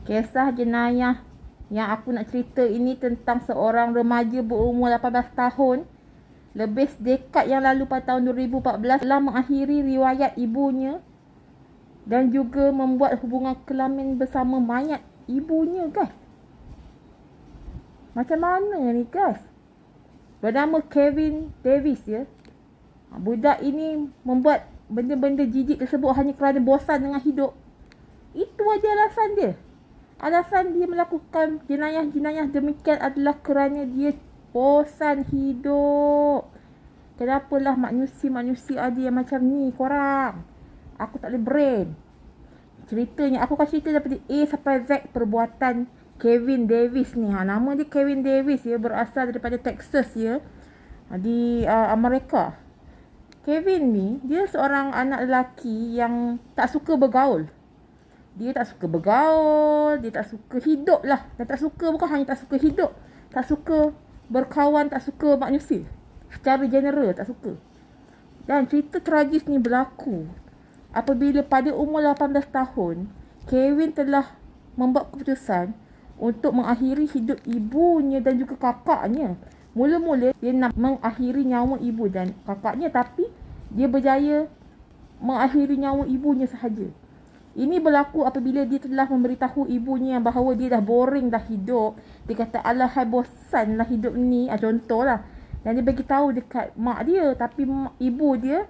Kisah jenayah yang aku nak cerita ini tentang seorang remaja berumur 18 tahun lebih dekad yang lalu pada tahun 2014 telah mengakhiri riwayat ibunya dan juga membuat hubungan kelamin bersama mayat ibunya, guys. Macam mana ni, guys? Bernama Kevin Davis, ya. Budak ini membuat benda-benda jijik tersebut hanya kerana bosan dengan hidup. Itu aja alasan dia. Alasan dia melakukan jenayah-jenayah demikian adalah kerana dia bosan hidup. Kenapalah manusia-manusia ada yang macam ni korang? Aku tak ada brain. Ceritanya, aku akan cerita daripada A sampai Z perbuatan Kevin Davis ni. Nama dia Kevin Davis, ya, berasal daripada Texas, ya, di Amerika. Kevin ni, dia seorang anak lelaki yang tak suka bergaul. Dia tak suka bergaul, dia tak suka hidup lah. Dan tak suka bukan hanya tak suka hidup, tak suka berkawan, tak suka manusia. Secara general tak suka. Dan cerita tragis ni berlaku apabila pada umur 18 tahun, Kevin telah membuat keputusan untuk mengakhiri hidup ibunya dan juga kakaknya. Mula-mula dia nak mengakhiri nyawa ibu dan kakaknya, tapi dia berjaya mengakhiri nyawa ibunya sahaja. Ini berlaku apabila dia telah memberitahu ibunya bahawa dia dah boring dah hidup. Dia kata, "Alahai, bosan lah hidup ni." Contohlah. Dan dia bagi tahu dekat mak dia, tapi ibu dia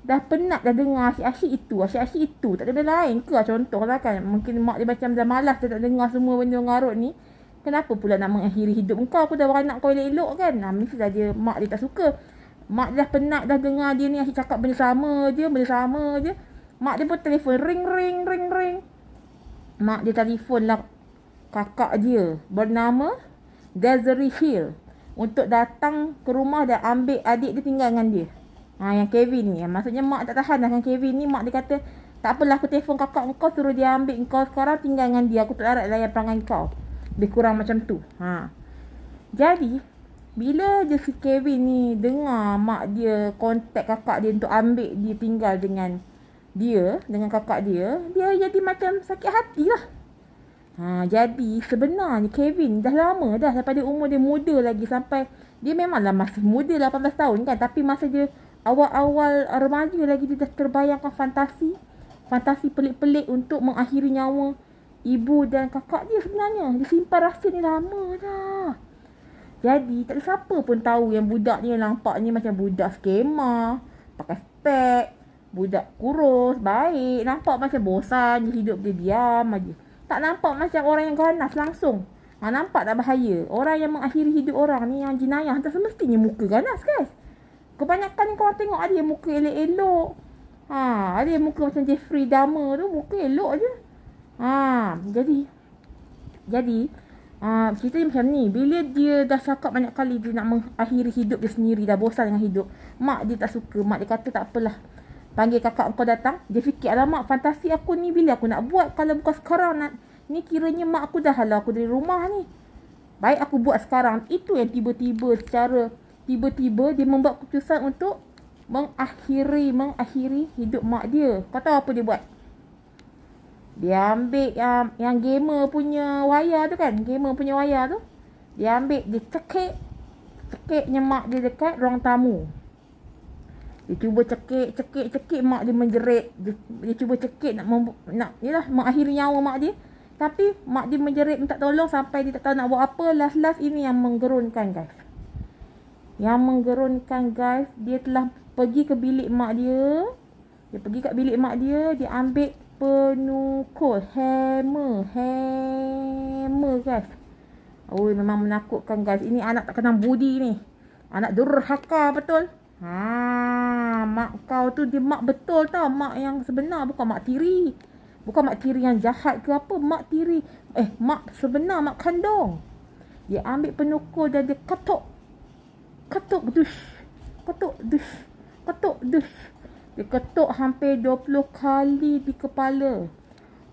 dah penat dah dengar asyik-asyik itu. Tak ada benda lain ke? Contohlah kan. Mungkin mak dia macam dah malas dah tak dengar semua benda ngarut ni. Kenapa pula nak mengakhiri hidup engkau? Aku dah beranak kau elok-elok kan? Mesti saja mak dia tak suka. Mak dia dah penat dah dengar dia ni asyik cakap benda sama je. Mak dia pun telefon, ring. Mak dia telefon lah kakak dia bernama Desiree Hill untuk datang ke rumah dan ambil adik dia tinggal dengan dia. Yang Kevin ni. Maksudnya mak tak tahan dengan Kevin ni. Mak dia kata, "Tak apalah, aku telefon kakak kau, suruh dia ambil kau sekarang, tinggal dengan dia. Aku tak larat layan perangai kau." Lebih kurang macam tu. Jadi, bila je si Kevin ni dengar mak dia kontak kakak dia untuk ambil dia tinggal dengan dia, dengan kakak dia, dia jadi macam sakit hati lah. Jadi sebenarnya Kevin dah lama dah, daripada umur dia muda lagi sampai, dia memanglah masih muda 18 tahun kan, tapi masa dia awal-awal remaja lagi, dia dah terbayangkan fantasi pelik-pelik untuk mengakhiri nyawa ibu dan kakak dia sebenarnya. Dia simpan rasa ni lama dah. Jadi tak ada siapa pun tahu yang budak ni nampaknya macam budak skema, pakai spek, budak kurus, baik. Nampak macam bosan je hidup dia, diam aja. Tak nampak macam orang yang ganas langsung. Nampak tak bahaya? Orang yang mengakhiri hidup orang ni, yang jenayah, tak semestinya muka ganas, guys. Kebanyakan ni korang tengok ada yang muka elok-elok. Ada yang muka macam Jeffrey Dahmer tu, muka elok je. Jadi ceritanya macam ni. Bila dia dah cakap banyak kali dia nak mengakhiri hidup dia sendiri, dah bosan dengan hidup, mak dia tak suka. Mak dia kata, "Tak apalah, panggil kakak kau datang." Dia fikir, "Alamak, fantasi aku ni bila aku nak buat? Kalau bukan sekarang, ni kiranya mak aku dah halau aku dari rumah ni. Baik aku buat sekarang." Itu yang secara tiba-tiba dia membuat keputusan untuk mengakhiri hidup mak dia. Kau tahu apa dia buat? Dia ambil yang gamer punya wayar tu kan. Dia ambil, dia cekiknya mak dia dekat ruang tamu. Dia cuba cekik mak dia menjerit. Dia cuba cekik nak mengakhiri nyawa mak dia. Tapi mak dia menjerit minta tolong sampai dia tak tahu nak buat apa. Last ini yang menggerunkan, guys. Dia telah pergi ke bilik mak dia. Dia ambil penukul, hammer, guys. Memang menakutkan, guys. Ini anak tak kenal budi ni. Anak durhaka betul. Mak kau tu, dia mak betul tau. Mak yang sebenar, bukan mak tiri. Bukan mak tiri yang jahat ke apa. Mak tiri, mak sebenar, mak kandung. Dia ambil penukul dan dia ketuk dush. Dia ketuk hampir 20 kali di kepala.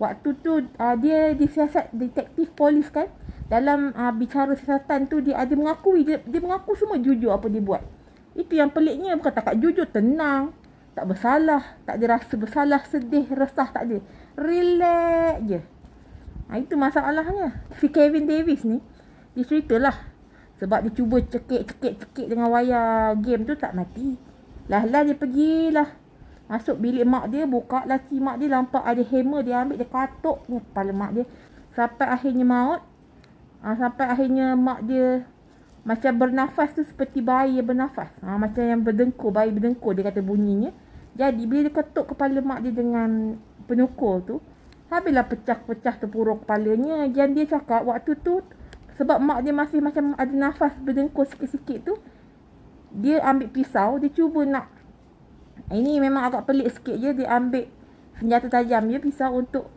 Waktu tu dia disiasat detektif polis kan. Dalam bicara siasatan tu, dia ada mengakui, dia mengaku semua jujur apa dia buat. Itu yang peliknya, bukan takat jujur, tenang, tak bersalah, tak ada rasa bersalah, sedih, resah, tak ada. Relax je. Itu masalahnya. Si Kevin Davis ni, dia ceritalah. Sebab dia cuba cekik dengan wayar game tu tak mati. Lah dia pergilah. Masuk bilik mak dia, buka laki mak dia, nampak ada hammer, dia ambil, dia katuk ni kepala mak dia. Sampai akhirnya maut. Sampai akhirnya mak dia macam bernafas tu seperti bayi yang bernafas. Macam yang berdengkur, bayi berdengkur dia kata bunyinya. Jadi bila dia ketuk kepala mak dia dengan penukul tu, habislah pecah-pecah terpuruk kepalanya. Dan dia cakap waktu tu, sebab mak dia masih macam ada nafas berdengkur sikit-sikit tu, dia ambil pisau, dia cuba nak, ini memang agak pelik sikit je, dia ambil senjata tajam dia, pisau untuk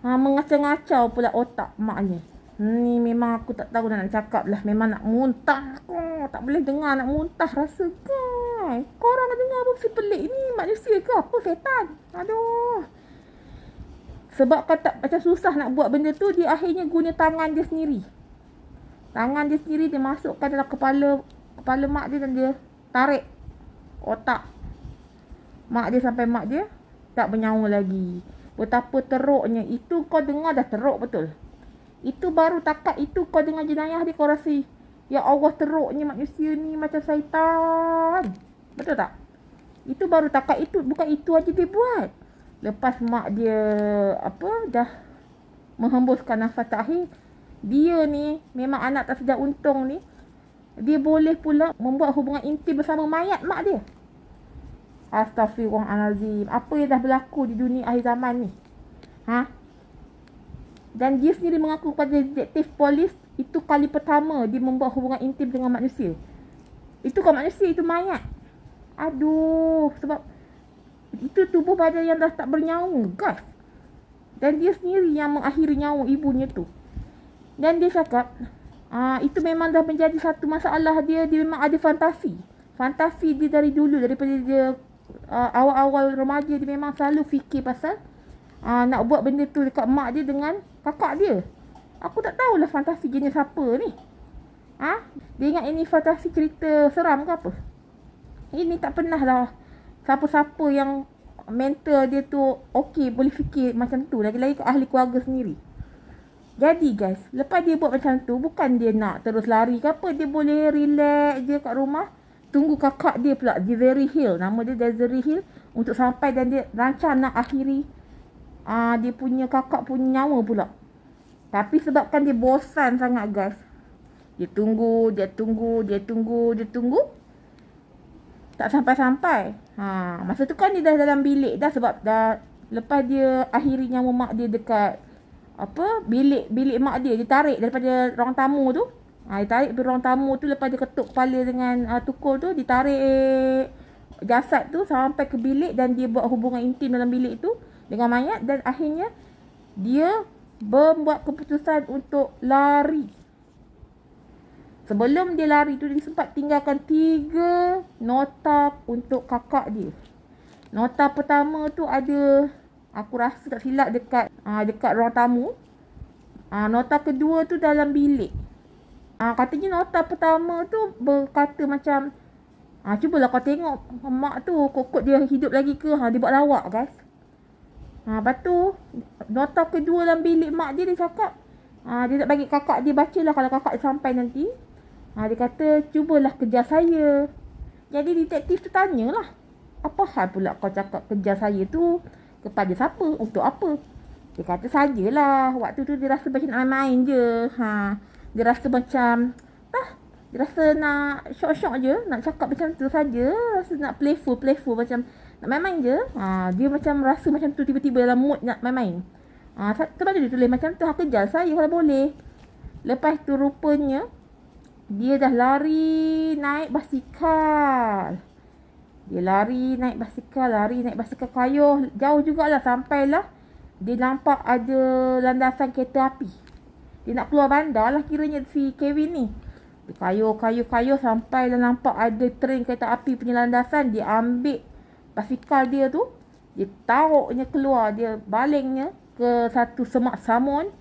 mengacau-ngacau pula otak maknya. Ni memang aku tak tahu nak cakap lah. Memang nak muntah aku. Tak boleh dengar nak muntah rasa kan. Korang nak dengar apa si pelik ni? Manusia ke apa? Setan? Aduh. Sebab kata macam susah nak buat benda tu, dia akhirnya guna tangan dia sendiri. Tangan dia sendiri dia masukkan dalam kepala mak dia dan dia tarik otak mak dia sampai mak dia tak bernyawa lagi. Betapa teruknya. Itu kau dengar dah teruk betul. Itu baru takat itu kau dengar jenayah dia, kau rasa ya Allah teruknya manusia ni macam syaitan. Betul tak? Itu baru takat itu. Bukan itu aja dia buat. Lepas mak dia dah menghembuskan nafas terakhir, dia ni memang anak tak sedar untung ni, dia boleh pula membuat hubungan intim bersama mayat mak dia. Astaghfirullahalazim. Apa yang dah berlaku di dunia akhir zaman ni? Dan dia sendiri mengaku kepada detektif polis, itu kali pertama dia membuat hubungan intim dengan manusia. Itu kan manusia, itu mayat. Aduh, sebab itu tubuh badan yang dah tak bernyawa, guys. Dan dia sendiri yang mengakhiri nyawa ibunya tu. Dan dia cakap, itu memang dah menjadi satu masalah dia. Dia memang ada fantasi. Fantasi dia dari dulu, daripada dia awal-awal remaja, dia memang selalu fikir pasal nak buat benda tu dekat mak dia dengan kakak dia. Aku tak tahulah fantasi jenis apa ni. Dia ingat ini fantasi cerita seram ke apa? Ini tak pernah lah siapa-siapa yang mental dia tu okey boleh fikir macam tu. Lagi-lagi ahli keluarga sendiri. Jadi guys, lepas dia buat macam tu, bukan dia nak terus lari ke apa. Dia boleh relax je kat rumah. Tunggu kakak dia pula, Desiree Hill. Nama dia Desiree Hill. Untuk sampai dan dia rancang nak akhiri dia punya kakak punya nyawa pula. Tapi sebabkan dia bosan sangat guys, dia tunggu. Tak sampai-sampai. Masa tu kan dia dah dalam bilik dah. Sebab dah lepas dia akhiri nyawa mak dia dekat bilik mak dia. Dia tarik daripada ruang tamu tu. Dia tarik dari ruang tamu tu. Lepas dia ketuk kepala dengan tukul tu, ditarik jasad tu sampai ke bilik. Dan dia buat hubungan intim dalam bilik tu dengan mayat. Dan akhirnya dia membuat keputusan untuk lari. Sebelum dia lari tu, dia sempat tinggalkan 3 nota untuk kakak dia. Nota pertama tu ada, aku rasa tak silap dekat ruang tamu. Nota kedua tu dalam bilik. Katanya nota pertama tu berkata macam, cubalah kau tengok mak tu kokot dia hidup lagi ke. Dia buat lawak guys. Lepas tu nota kedua dalam bilik mak dia, dia cakap dia nak bagi kakak dia bacalah kalau kakak sampai nanti. Dia kata, cubalah kejar saya. Jadi detektif tu tanyalah, apa hal pula kau cakap kejar saya tu? Kepada siapa? Untuk apa? Dia kata, sajalah. Waktu tu dia rasa macam nak main je. Dia rasa macam, dia rasa nak syok-syok je. Nak cakap macam tu saja. Rasa nak playful macam nak main-main je. Dia macam rasa macam tu tiba-tiba dalam mood nak main-main. Sebab dia tulis macam tu, kejar saya kalau boleh. Lepas tu rupanya dia dah lari naik basikal. Lari naik basikal kayuh. Jauh jugalah, sampailah dia nampak ada landasan kereta api. Dia nak keluar bandar lah kiranya si Kevin ni. Dia kayuh sampailah nampak ada train kereta api punya landasan. Dia ambil basikal dia tu, dia taruhnya keluar, dia balingnya ke satu semak samun.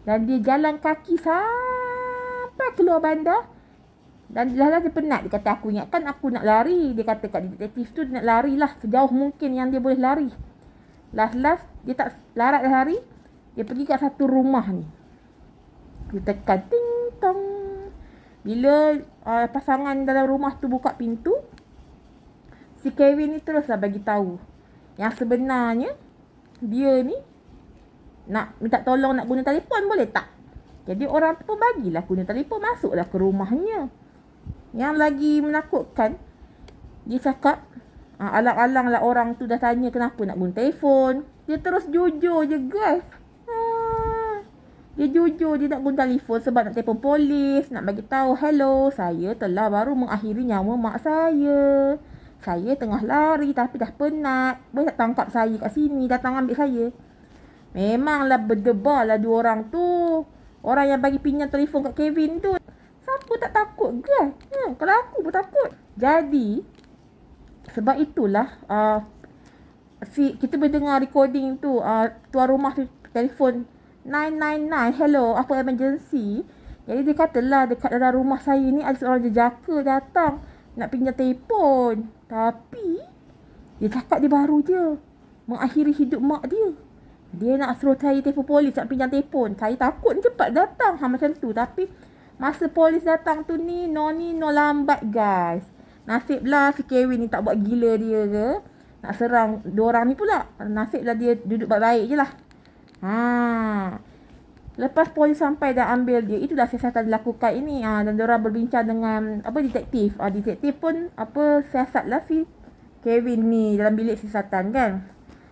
Dan dia jalan kaki sampai keluar bandar. Dan dia penat. Dia kata, aku ingatkan aku nak lari. Dia kata kat detektif tu, dia nak lari lah sejauh mungkin yang dia boleh lari. Last dia tak larat dah lari. Dia pergi kat satu rumah ni. Dia tekan ting tong. Bila pasangan dalam rumah tu buka pintu, si Kevin ni teruslah bagi tahu yang sebenarnya dia ni nak minta tolong nak guna telefon, boleh tak? Jadi orang tu pun bagilah guna telefon, masuklah ke rumahnya. Yang lagi menakutkan, dia cakap, alang-alang lah orang tu dah tanya kenapa nak guna telefon. Dia terus jujur je guys. Dia jujur dia nak guna telefon sebab nak telefon polis, nak bagi tahu, hello, saya telah baru mengakhiri nyawa mak saya. Saya tengah lari tapi dah penat. Boleh tak tangkap saya kat sini, datang ambil saya. Memanglah berdebar lah dua orang tu. Orang yang bagi pinjam telefon kat Kevin tu. Siapa tak takut guys? Kalau aku pun takut. Jadi, sebab itulah kita berdengar recording tu, tuan rumah tu telefon 999, hello, apa emergency. Jadi dia katalah dekat dalam rumah saya ni ada seorang jejaka datang nak pinjam telefon. Tapi dia cakap dia baru je mengakhiri hidup mak dia. Dia nak suruh saya telefon polis nak pinjam telefon. Saya takut ni cepat datang macam tu. Tapi masa polis datang tu ni no lambat guys. Nasiblah si Kevin ni tak buat gila dia ke, nak serang dua orang ni pula. Nasiblah dia duduk baik-baik je lah. Lepas polis sampai dah ambil dia, itulah siasatan dilakukan ini. Dan diorang berbincang dengan detektif. Detektif pun siasat lah si Kevin ni dalam bilik siasatan kan.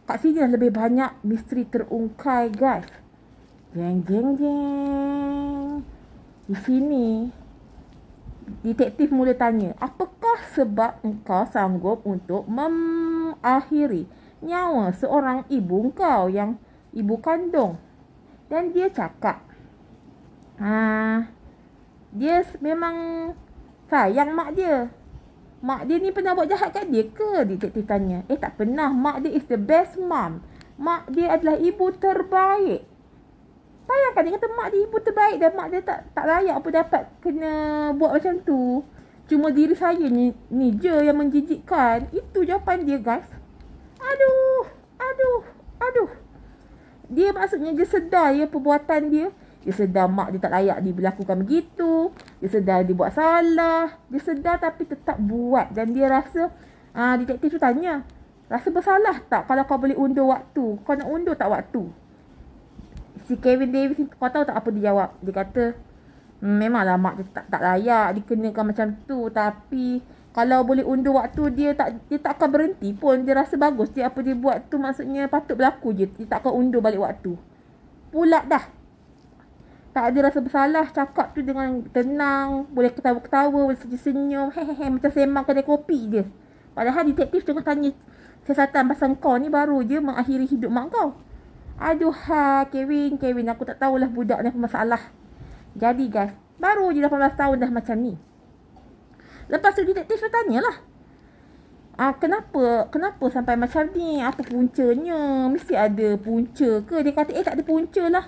Kat sini dah lebih banyak misteri terungkai guys. Jeng. Di sini detektif mula tanya, apakah sebab engkau sanggup untuk mengakhiri nyawa seorang ibu engkau yang ibu kandung? Dan dia cakap, dia memang sayang mak dia. Mak dia ni pernah buat jahat kat dia ke? Detektif tanya. Tak pernah. Mak dia is the best mom. Mak dia adalah ibu terbaik. Sayangkan dia kata mak dia ibu terbaik dan mak dia tak layak apa dapat kena buat macam tu. Cuma diri saya ni je yang menjijikkan. Itu jawapan dia guys. Aduh. Dia maksudnya dia sedar perbuatan dia. Dia sedar mak dia tak layak diberlakukan begitu. Dia sedar dia buat salah. Dia sedar tapi tetap buat. Dan dia rasa, detektif tu tanya, rasa bersalah tak kalau kau boleh undur waktu? Kau nak undur tak waktu? Si Kevin Davis ni, kau tahu tak apa dia jawab? Dia kata, memanglah mak dia tak layak dikenakan macam tu. Tapi kalau boleh undur waktu, dia tak akan berhenti pun. Dia rasa bagus dia apa dia buat tu, maksudnya patut berlaku je. Dia tak akan undur balik waktu. Pula dah. Tak ada rasa bersalah, cakap tu dengan tenang, boleh ketawa-ketawa, boleh senyum-senyum, macam sembang kedai kopi je. Padahal detektif tengah tanya siasatan pasal kau ni baru je mengakhiri hidup mak kau. Aduh Kevin, aku tak tahulah budak ni apa masalah. Jadi guys, baru je 18 tahun dah macam ni. Lepas tu detektif tu tanyalah, kenapa sampai macam ni? Apa puncanya? Mesti ada punca ke? Dia kata tak ada punca lah.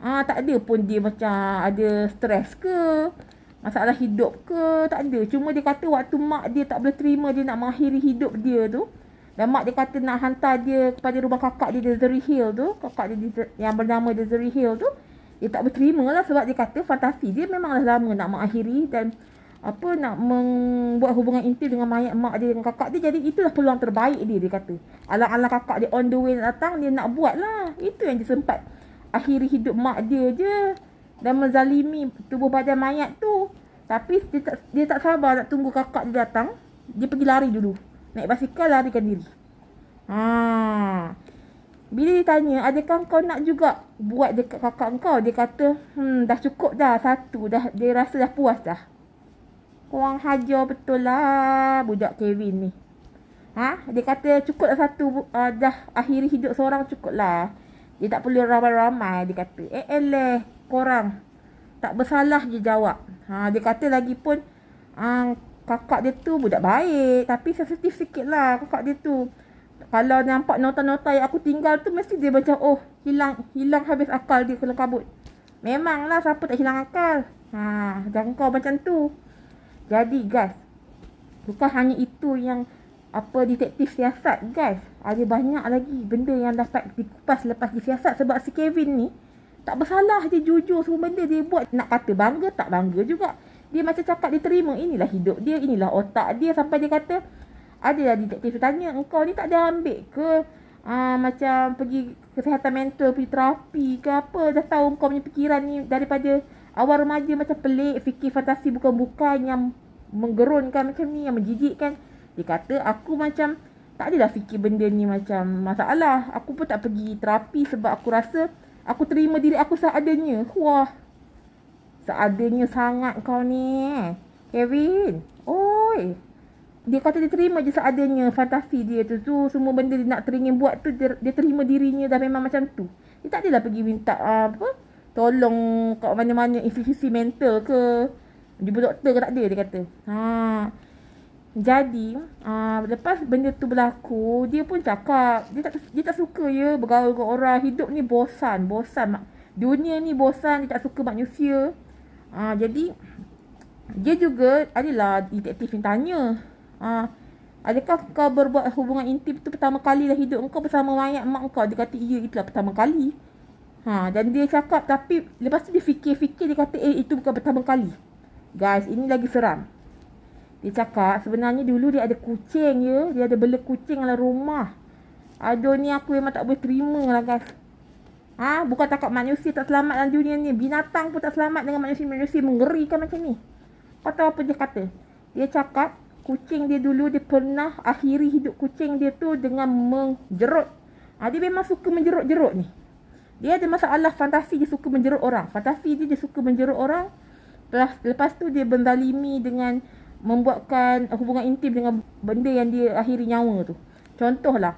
Tak ada pun dia macam ada stres ke, masalah hidup ke, tak ada. Cuma dia kata waktu mak dia tak boleh terima dia nak mengakhiri hidup dia tu, dan mak dia kata nak hantar dia kepada rumah kakak dia Desiree Hill tu, kakak dia yang bernama Desiree Hill tu, dia tak berterima lah sebab dia kata fantasi dia memanglah lama nak mengakhiri dan nak membuat hubungan intim dengan mayat mak dia dengan kakak dia. Jadi itulah peluang terbaik dia kata. Alang-alang kakak dia on the way nak datang, dia nak buat lah. Itu yang dia sempat akhiri hidup mak dia je dan menzalimi tubuh badan mayat tu. Tapi dia tak sabar nak tunggu kakak dia datang. Dia pergi lari dulu, naik basikal larikan diri. Bila ditanya, adakah kau nak juga buat dekat kakak kau? Dia kata, dah cukup dah satu. Dia rasa dah puas dah. Korang hajar betul lah budak Kevin ni. Dia kata cukup dah satu, dah akhiri hidup seorang cukup lah. Dia tak perlu ramai-ramai. Dia kata, korang tak bersalah je jawab. Dia kata lagi pun, kakak dia tu budak baik. Tapi sensitif sikit lah kakak dia tu. Kalau nampak nota-nota yang aku tinggal tu, mesti dia macam, hilang habis akal dia kelam kabut. Memanglah siapa tak hilang akal. Jangan kau macam tu. Jadi guys, bukan hanya itu yang apa detektif siasat, guys. Ada banyak lagi benda yang dapat dikupas lepas disiasat. Sebab si Kevin ni tak bersalah, dia jujur semua benda dia buat. Nak kata bangga, tak bangga juga. Dia macam cakap dia terima, inilah hidup dia, inilah otak dia. Sampai dia kata, adalah detektif tanya, engkau ni tak ada ambil ke macam pergi kesihatan mental, pergi terapi ke apa? Dah tahu kau punya fikiran ni daripada awal remaja macam pelik, fikir fantasi bukan-bukan yang menggerunkan macam ni, yang menjijikkan. Dia kata, aku macam tak adalah fikir benda ni macam masalah. Aku pun tak pergi terapi sebab aku rasa aku terima diri aku seadanya. Wah, seadanya sangat kau ni, Kevin. Oi, dia kata dia terima je seadanya fantasi dia tu. Semua benda dia nak teringin buat tu, dia terima dirinya dah memang macam tu. Dia tak adalah pergi minta tolong kat mana-mana institusi mental ke, jumpa doktor ke, tak ada, dia kata. Jadi lepas benda tu berlaku, dia pun cakap dia tak suka ya bergaul dengan orang. Hidup ni bosan. Dunia ni bosan, dia tak suka manusia. Jadi dia juga adalah detektif yang tanya, adakah kau berbuat hubungan intim tu pertama kali dalam hidup kau bersama mayat mak kau? Dia kata, ya, itulah pertama kali. Dan dia cakap, tapi lepas tu dia fikir-fikir, dia kata, itu bukan pertama kali. Guys, ini lagi seram. Dia cakap, sebenarnya dulu dia ada kucing ya. Dia ada bela kucing dalam rumah. Aduh, ni aku memang tak boleh terima lah, guys. Bukan takat manusia tak selamat dalam dunia ni, binatang pun tak selamat dengan manusia-manusia mengerikan macam ni. Kau tahu apa dia kata? Dia cakap, kucing dia dulu, dia pernah akhiri hidup kucing dia tu dengan menjerut. Dia memang suka menjerut-jerut ni. Dia ada masalah fantasi, dia suka menjerut orang. Fantasi dia suka menjerut orang. Lepas tu dia benzalimi dengan membuatkan hubungan intim dengan benda yang dia akhiri nyawa tu. Contohlah,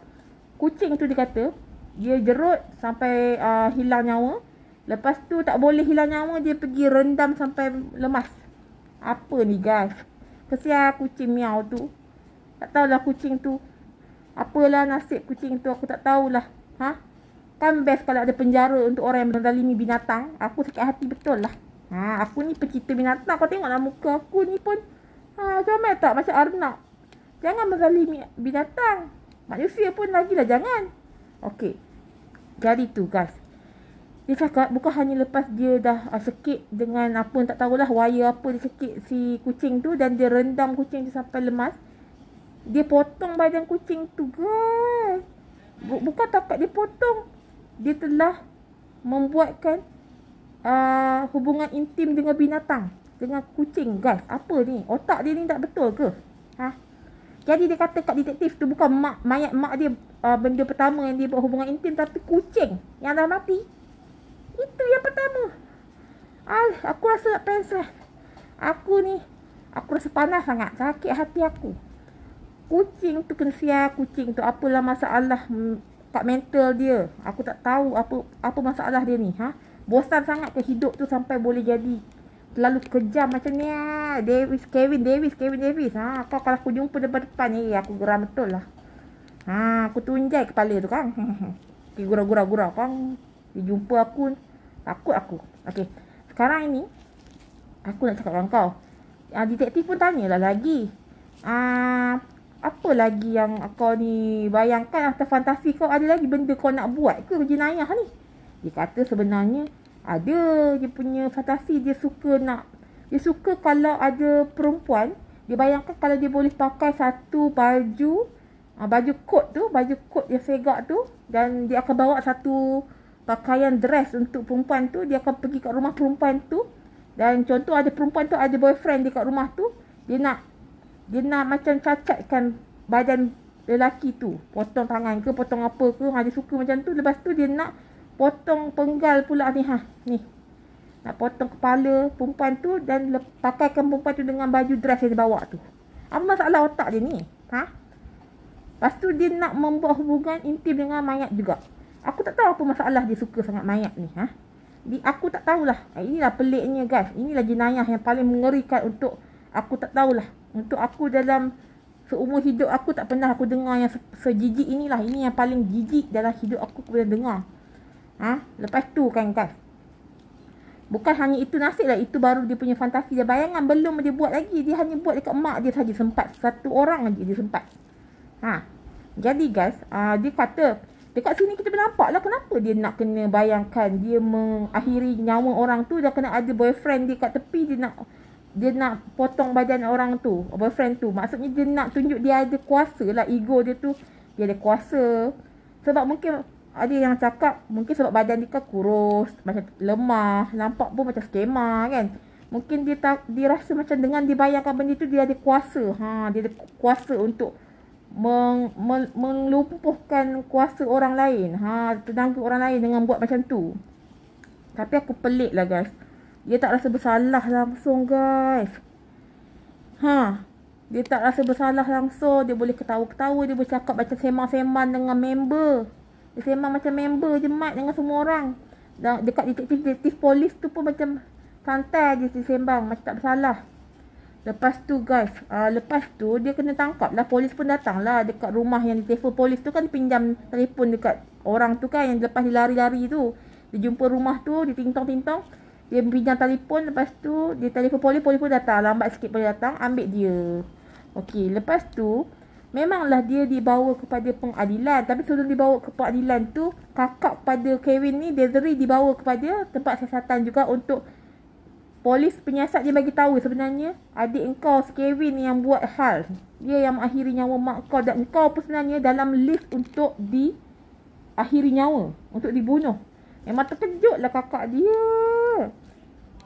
kucing tu dia kata, dia jerut sampai hilang nyawa. Lepas tu tak boleh hilang nyawa, dia pergi rendam sampai lemas. Apa ni, guys? Kesian kucing miau tu. Tak tahulah kucing tu, apalah nasib kucing tu, aku tak tahulah. Kan best kalau ada penjara untuk orang yang menzalimi binatang. Aku sakit hati betul lah. Aku ni pecinta binatang. Kau tengoklah muka aku ni pun comel tak? Macam Arnab. Jangan menzalimi binatang. Manusia pun lagilah jangan. Okey, jadi tu, guys. Dia cakap bukan hanya lepas dia dah sekit dengan apa tak tahulah wire apa dia sekit si kucing tu, dan dia rendam kucing tu sampai lemas. Dia potong badan kucing tu, guys. Bukan takat dia potong, dia telah membuatkan hubungan intim dengan binatang, dengan kucing, guys. Apa ni? Otak dia ni tak betul ke? Jadi dia kata kat detektif tu bukan mayat mak dia benda pertama yang dia buat hubungan intim, tapi kucing yang dah mati. Itu yang pertama. Aku rasa tak pensel. Aku rasa panas sangat. Sakit hati aku. Kucing tu kesian kucing tu. Apalah masalah kat mental dia. Aku tak tahu apa masalah dia ni. Bosan sangat ke hidup tu sampai boleh jadi terlalu kejam macam ni. Kevin Davis. Kau kalau aku jumpa depan-depan ni, aku geram betul lah. Aku tunjai kepala tu kan. Gurau-gurau kan. Dia jumpa aku, takut aku. Okey, sekarang ini aku nak cakap dengan kau. Detektif pun tanyalah lagi. Apa lagi yang kau ni bayangkan atau fantasi kau? Ada lagi benda kau nak buat ke jenayah ni? Dia kata sebenarnya ada dia punya fantasi. Dia suka kalau ada perempuan, dia bayangkan kalau dia boleh pakai satu baju kot yang segak tu, dan dia akan bawa satu pakaian dress untuk perempuan tu. Dia akan pergi kat rumah perempuan tu, dan contoh ada perempuan tu ada boyfriend dia kat rumah tu, dia nak macam cacatkan badan lelaki tu, potong tangan ke, potong apa ke. Dia suka macam tu. Lepas tu dia nak potong penggal pula ni. Nak potong kepala perempuan tu dan pakaikan perempuan tu dengan baju dress yang dia bawa tu. Apa masalah otak dia ni? Lepas tu dia nak membuat hubungan intim dengan mayat juga. Aku tak tahu apa masalah dia suka sangat mayat ni. Aku tak tahulah. Inilah peliknya, guys. Inilah jenayah yang paling mengerikan untuk aku. Tak tahulah. Untuk aku dalam seumur hidup aku tak pernah aku dengar yang sejijik inilah. Ini yang paling jijik dalam hidup aku pernah dengar. Lepas tu kan, guys, bukan hanya itu nasib lah. Itu baru dia punya fantasi. Dia bayangan belum dia buat lagi. Dia hanya buat dekat mak dia saja sempat. Satu orang aja dia sempat. Ha. Jadi guys, dia kata dekat sini kita nampak lah kenapa dia nak kena bayangkan dia mengakhiri nyawa orang tu, dah kena ada boyfriend dia kat tepi, dia nak potong badan orang tu, boyfriend tu. Maksudnya dia nak tunjuk dia ada kuasa lah, ego dia tu, dia ada kuasa. Sebab mungkin ada yang cakap mungkin sebab badan dia kan kurus, macam lemah, nampak pun macam skema kan. Mungkin dia rasa macam dengan dibayangkan benda tu dia ada kuasa. Dia ada kuasa untuk melumpuhkan kuasa orang lain. Tenaga orang lain dengan buat macam tu. Tapi aku pelik lah guys. Dia tak rasa bersalah langsung guys. Dia tak rasa bersalah langsung. Dia boleh ketawa-ketawa. Dia boleh cakap macam sembang-sembang dengan member. Dia sembang macam member je mat dengan semua orang. Dan dekat detektif polis tu pun macam santai je dia sembang. Macam tak bersalah. Lepas tu guys, lepas tu dia kena tangkap lah. Polis pun datang lah dekat rumah yang telefon polis tu kan, pinjam telefon dekat orang tu kan, yang lepas dia lari-lari tu. Dia jumpa rumah tu, dia tintong-tintong. Dia pinjam telefon, lepas tu dia telefon polis pun datang. Lambat sikit polis datang, ambil dia. Okey, lepas tu memanglah dia dibawa kepada pengadilan. Tapi sebelum dibawa ke pengadilan tu, kakak pada Kevin ni, Desiree, dibawa kepada tempat siasatan juga untuk polis penyiasat. Dia bagi tahu sebenarnya adik engkau Kevin yang buat hal. Dia yang mengakhiri nyawa mak kau, dan engkau pun sebenarnya dalam list untuk diakhiri nyawa, untuk dibunuh. Memang terkejutlah kakak dia.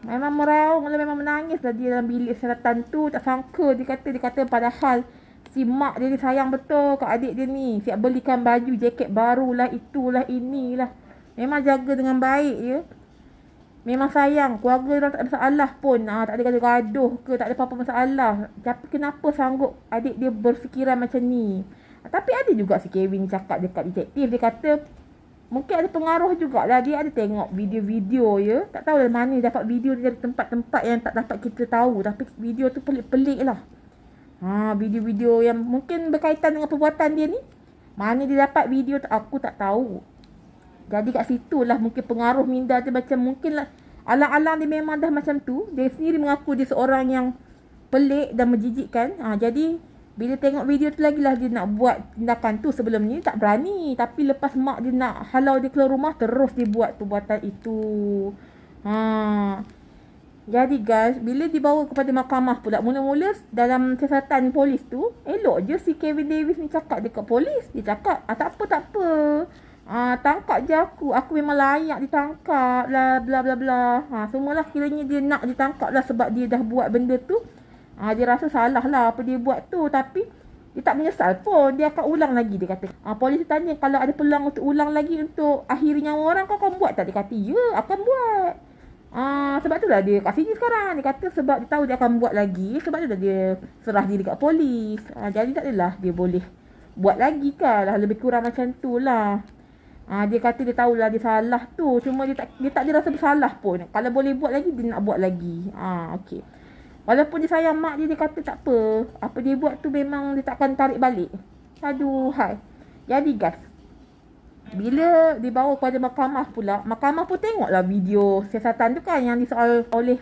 Memang meraung lah, memang menangis lah dia dalam bilik siasatan tu. Tak sangka dia kata padahal si mak dia ni sayang betul kat adik dia ni. Siap belikan baju, jaket baru lah, itulah, inilah. Memang jaga dengan baik je. Memang sayang, keluarga orang tak ada masalah pun. Tak ada gaduh ke, tak ada apa-apa masalah. Tapi kenapa sanggup adik dia berfikiran macam ni? Tapi ada juga si Kevin cakap dekat detektif. Dia kata mungkin ada pengaruh jugalah. Dia ada tengok video-video ya. Tak tahu dari mana dapat video dia dari tempat-tempat yang tak dapat kita tahu. Tapi video tu pelik-pelik lah. Video-video yang mungkin berkaitan dengan perbuatan dia ni. Mana dia dapat video tu aku tak tahu. Jadi kat situ lah mungkin pengaruh minda dia macam mungkin lah. Alang-alang dia memang dah macam tu. Dia sendiri mengaku dia seorang yang pelik dan menjijikkan. Jadi bila tengok video tu lagi lah dia nak buat tindakan tu. Sebelum ni tak berani. Tapi lepas mak dia nak halau dia keluar rumah, terus dia buat perbuatan itu. Jadi guys, bila dibawa kepada mahkamah pula, mula-mula dalam siasatan polis tu, elok je si Kevin Davis ni cakap dekat polis. Dia cakap, tak apa. Tangkap je aku memang layak ditangkap lah, bla bla bla. Semualah kiranya dia nak ditangkap lah sebab dia dah buat benda tu. Dia rasa salah lah apa dia buat tu, tapi dia tak menyesal pun. Dia akan ulang lagi, dia kata. Polis tanya kalau ada peluang untuk ulang lagi untuk akhiri nyawa orang, kau akan buat tak? Dia kata ya, akan buat. Sebab tu lah dia kat sini sekarang. Dia kata sebab dia tahu dia akan buat lagi, sebab tu dah dia serah diri kat polis. Jadi tak adalah dia boleh buat lagi kan lah, lebih kurang macam tu lah. Dia kata dia tahulah dia salah tu. Cuma dia tak ada rasa bersalah pun. Kalau boleh buat lagi, dia nak buat lagi. Okey. Walaupun dia sayang mak dia kata tak apa. Apa dia buat tu memang dia tak akan tarik balik. Aduhai. Jadi guys, bila dibawa kepada mahkamah pula, mahkamah pun tengoklah video siasatan tu kan, yang disoal oleh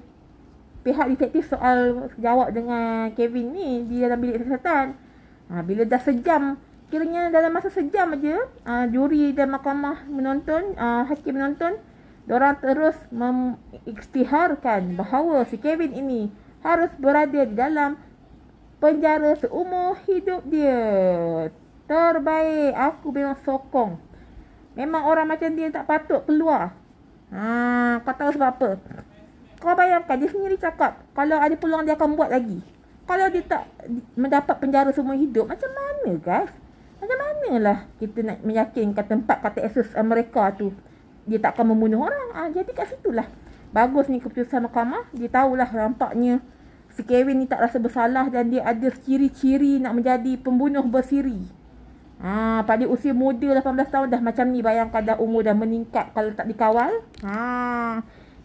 pihak detektif soal jawab dengan Kevin ni di dalam bilik siasatan. Bila dah sejam, kiranya dalam masa sejam aja, juri dan mahkamah menonton, hakim menonton, diorang terus mengisytiharkan bahawa si Kevin ini harus berada di dalam penjara seumur hidup dia. Terbaik, aku memang sokong. Memang orang macam dia tak patut keluar. Kau tahu sebab apa? Kau bayangkan, dia sendiri cakap kalau ada peluang dia akan buat lagi. Kalau dia tak mendapat penjara seumur hidup, macam mana guys? Macam manalah kita nak meyakinkan tempat kata asas mereka tu dia tak akan membunuh orang. Jadi kat situlah bagus ni keputusan mahkamah. Dia tahulah nampaknya si Kevin ni tak rasa bersalah dan dia ada ciri-ciri nak menjadi pembunuh bersiri. Pada usia muda 18 tahun dah macam ni, bayangkan dah umur dah meningkat kalau tak dikawal.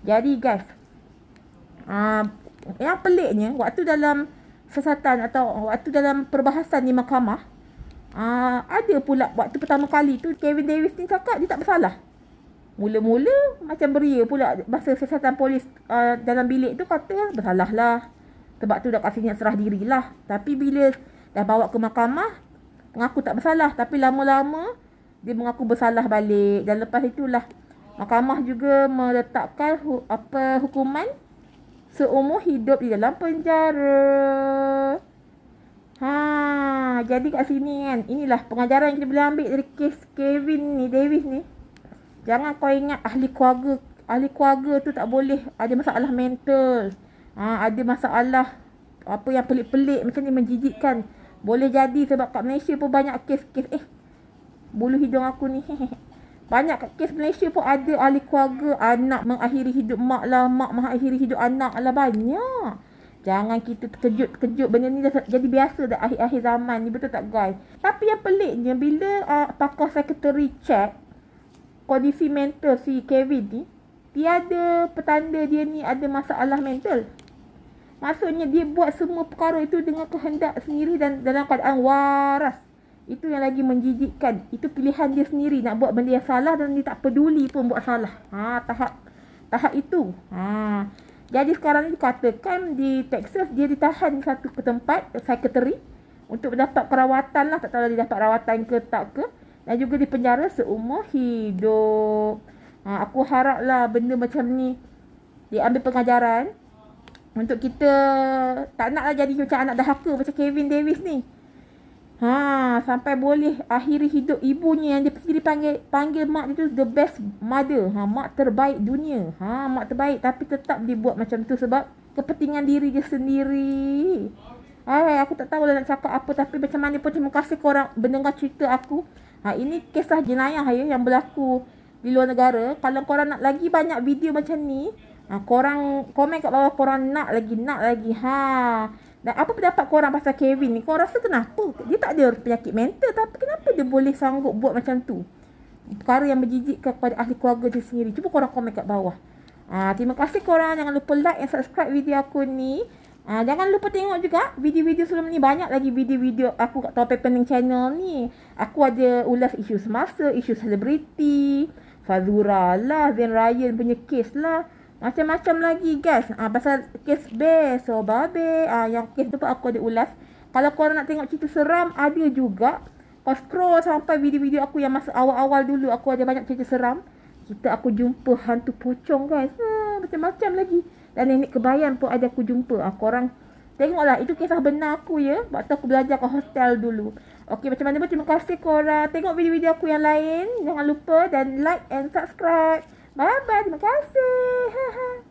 Jadi guys, yang peliknya waktu dalam siasatan atau waktu dalam perbahasan di mahkamah, ada pula waktu pertama kali tu Kevin Davis ni cakap dia tak bersalah. Mula-mula macam beria pula bahasa siasatan polis dalam bilik tu, kata bersalah lah. Sebab tu dah kasih niat serah diri lah. Tapi bila dah bawa ke mahkamah, mengaku tak bersalah. Tapi lama-lama dia mengaku bersalah balik. Dan lepas itulah mahkamah juga meletakkan hukuman seumur hidup di dalam penjara. Jadi kat sini kan, inilah pengajaran yang kita boleh ambil dari kes Kevin ni, Davis ni. Jangan kau ingat ahli keluarga tu tak boleh ada masalah mental. Ada masalah apa yang pelik-pelik macam ni, menjijikkan. Boleh jadi sebab kat Malaysia pun banyak kes-kes. Bulu hidung aku ni. Banyak kat kes Malaysia pun ada ahli keluarga, anak mengakhiri hidup mak lah, mak mengakhiri hidup anak lah, banyak. Jangan kita terkejut benda ni dah jadi biasa dah akhir-akhir zaman ni, betul tak guys? Tapi yang peliknya bila pakar sekretari check kondisi mental si Kevin ni, tiada petanda dia ni ada masalah mental. Maksudnya dia buat semua perkara itu dengan kehendak sendiri dan dalam keadaan waras. Itu yang lagi menjijikkan. Itu pilihan dia sendiri nak buat benda yang salah dan dia tak peduli pun buat salah. Tahap itu. Jadi sekarang ni dikatakan di Texas dia ditahan satu ke tempat sekretari untuk mendapat perawatan lah. Tak tahu dia dapat rawatan ke tak ke. Dan juga dipenjara seumur hidup. Aku haraplah benda macam ni diambil pengajaran untuk kita tak naklah jadi macam anak dahaka macam Kevin Davis ni. Sampai boleh akhiri hidup ibunya yang dia sendiri panggil mak dia tu the best mother. Mak terbaik dunia. Mak terbaik, tapi tetap dia buat macam tu sebab kepentingan diri dia sendiri. Aku tak tahu lah nak cakap apa, tapi macam mana pun terima kasih korang mendengar cerita aku. Ini kisah jenayah yang berlaku di luar negara. Kalau korang nak lagi banyak video macam ni, korang komen kat bawah korang nak lagi. Dan apa pendapat korang pasal Kevin ni? Korang rasa kenapa? Dia tak ada penyakit mental, tapi kenapa dia boleh sanggup buat macam tu? Perkara yang menjijikkan kepada ahli keluarga dia sendiri. Cuba korang komen kat bawah. Terima kasih korang. Jangan lupa like dan subscribe video aku ni. Jangan lupa tengok juga video-video sebelum ni. Banyak lagi video-video aku kat Topeng Pening channel ni. Aku ada ulas isu semasa, isu selebriti, Fazura lah, Zain Ryan punya kes lah. Macam-macam lagi guys. Pasal kes Bear, so Babe. Yang kes tu pun aku ada ulas. Kalau korang nak tengok cerita seram, ada juga. Kau scroll sampai video-video aku yang masa awal-awal dulu. Aku ada banyak cerita seram. Aku jumpa hantu pocong guys. Macam-macam lagi. Dan nenek kebayan pun ada aku jumpa. Korang tengoklah. Itu kisah benar aku ya. Waktu aku belajar kat hostel dulu. Okey, macam mana pun terima kasih korang. Tengok video-video aku yang lain. Jangan lupa dan like and subscribe. Bye-bye. Terima kasih.